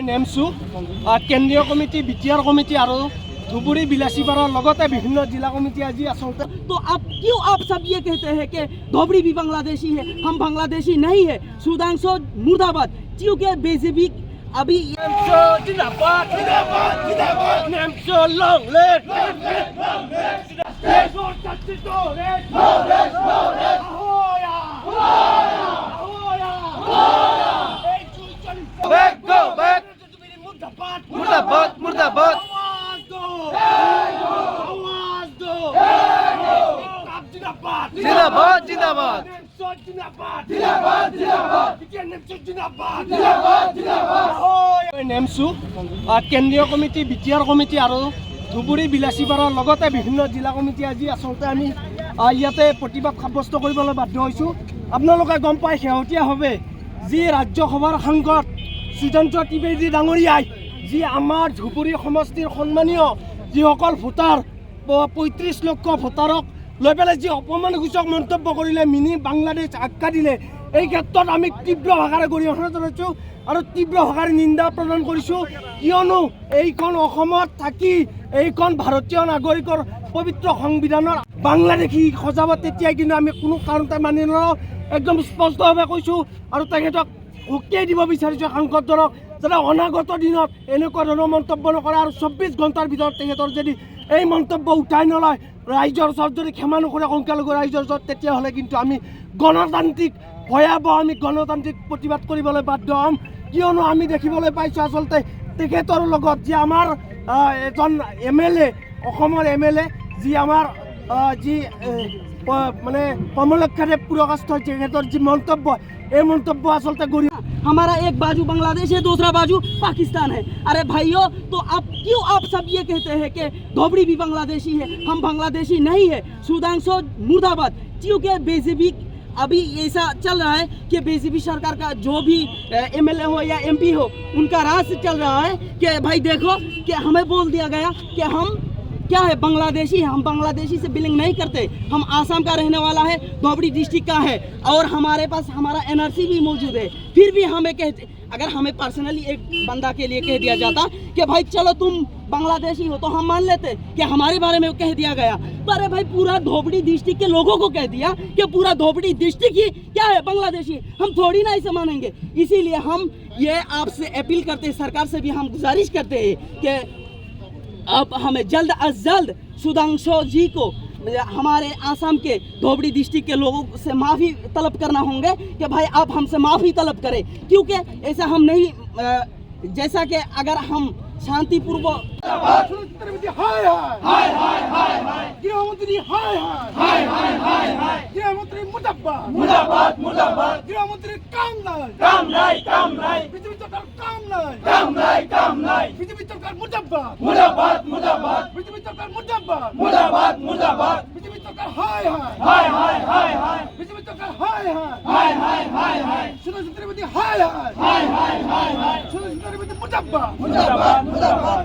নেমছো কেন্দ্ৰীয় committee BTR committee আৰু ধুবুৰী বিলাসীপাৰাৰ লগতে বিভিন্ন জিলা কমিটি আজি আচলতে तो अब क्यों आप सब ये कहते हैं कि धोबड़ी भी बांग्लादेशी है, हम बांग्लादेशी नहीं है। सुधांशु मुर्दाबाद, क्योंकि बीजेपी अभी नेमছো जिंदाबाद जिंदाबाद जिंदाबाद नेमছো long live back go back मुर्दाबाद मुर्दाबाद जिंदाबाद जिंदाबाद নেমছো কেন্দ্ৰীয় কমিটি বিটিআৰ কমিটি আৰু ধুবুৰী বিলাসীপাৰাৰ লগতে বিভিন্ন জিলা কমিটি আজি আচলতে আমি ইয়াতে প্ৰতিবাদ সাব্যস্ত কৰিবলৈ বাধ্য হৈছোঁ। আপোনালোকে গম পায় শেহতীয়াভাৱে যি ৰাজ্যসভাৰ সাংসদ সুধাংশু ত্ৰিবেদী ডাঙৰীয়াই যি আমাৰ ধুবুৰী সমষ্টিৰ সন্মানীয় যিসকল ভোটাৰ ৩৫ লক্ষ ভোটাৰক লৈ পেলাই যি অপমানসূচক মন্তব্য কৰিলে, মিনি বাংলাদেশ আখ্যা দিলে, এই ক্ষেত্ৰত আমি তীব্ৰ ভাষাৰে গৰিহণা জনাইছোঁ আৰু তীব্ৰ ভাষাৰে নিন্দা প্ৰদান কৰিছোঁ। কিয়নো এইখন অসমত থাকি এইখন ভাৰতীয় নাগৰিকৰ পবিত্ৰ সংবিধানৰ বাংলাদেশী সজাব, তেতিয়াই কিন্তু আমি কোনো কাৰণতে মানি নলওঁ। একদম স্পষ্টভাৱে কৈছোঁ আৰু তেখেতক উকিয়াই দিব বিচাৰিছোঁ সাংসদজনক, যাতে অনাগত দিনত এনেকুৱা ধৰণৰ মন্তব্য নকৰে আৰু ২৪ ঘণ্টাৰ ভিতৰত তেখেতৰ যদি এই মন্তব্য উঠাই নলয়, ৰাইজৰ ওচৰত যদি ক্ষমা নকৰে সংখ্যালঘু ৰাইজৰ ওচৰত, তেতিয়াহ'লে কিন্তু আমি গণতান্ত্ৰিক ভয়াৱহ আমি গণতান্ত্ৰিক প্ৰতিবাদ কৰিবলৈ বাধ্য হ'ম। কিয়নো আমি দেখিবলৈ পাইছোঁ আচলতে তেখেতৰ লগত যি আমাৰ এজন MLA, অসমৰ MLA, যি আমাৰ যি মানে কমলক্ষাদেৱ পুৰকাষ্ঠ, তেখেতৰ যি মন্তব্য, এই মন্তব্য আচলতে গৰি हमारा एक बाजू बांग्लादेश है, दूसरा बाजू पाकिस्तान है। अरे भाइयों, तो अब क्यों आप सब ये कहते हैं कि धोबड़ी भी बांग्लादेशी है, हम बांग्लादेशी नहीं है। सुधांशु मुर्दाबाद, क्योंकि बीजेपी अभी ऐसा चल रहा है कि बीजेपी सरकार का जो भी MLA हो या MP हो, उनका राज चल रहा है कि भाई देखो कि हमें बोल दिया गया कि हम क्या है बांग्लादेशी है, हम बांग्लादेशी से बिलोंग नहीं करते, हम आसाम का रहने वाला है, धोबड़ी डिस्ट्रिक्ट का है और हमारे पास हमारा NRC भी मौजूद है। फिर भी हमें कहते, अगर हमें पर्सनली एक बंदा के लिए कह दिया जाता कि भाई चलो तुम बांग्लादेशी हो, तो हम मान लेते कि हमारे बारे में कह दिया गया। पर भाई पूरा धोबड़ी डिस्ट्रिक्ट के लोगों को कह दिया कि पूरा धोबड़ी डिस्ट्रिक्ट ही क्या है बांग्लादेशी, हम थोड़ी ना ऐसे मानेंगे। इसीलिए हम ये आपसे अपील करते हैं, सरकार से भी हम गुजारिश करते हैं कि अब हमें जल्द अज जल्द सुधांशु जी को हमारे आसाम के धोबड़ी डिस्ट्रिक्ट के लोगों से माफ़ी तलब करना होंगे कि भाई आप हमसे माफ़ी तलब करें, क्योंकि ऐसा हम नहीं, जैसा कि अगर हम शांतिपूर्वक गृहमंत्री गृहमंत्री मुर्दाबाद मुर्दाबाद गृहमंत्री काम नहीं बीजेपी सरकार काम नहीं बीजेपी सरकार मुर्दाबाद मुर्दाबाद मुर्दाबाद बीजेपी सरकार मुर्दाबाद मुर्दाबाद मुर्दाबाद बीजेपी सरकार हाय बीजेपी सरकार हाय सुधांशु त्रिवेदी हाय सुधांशु त्रिवेदी मुर्दाबाद मुर्दाबाद मुर्दाबाद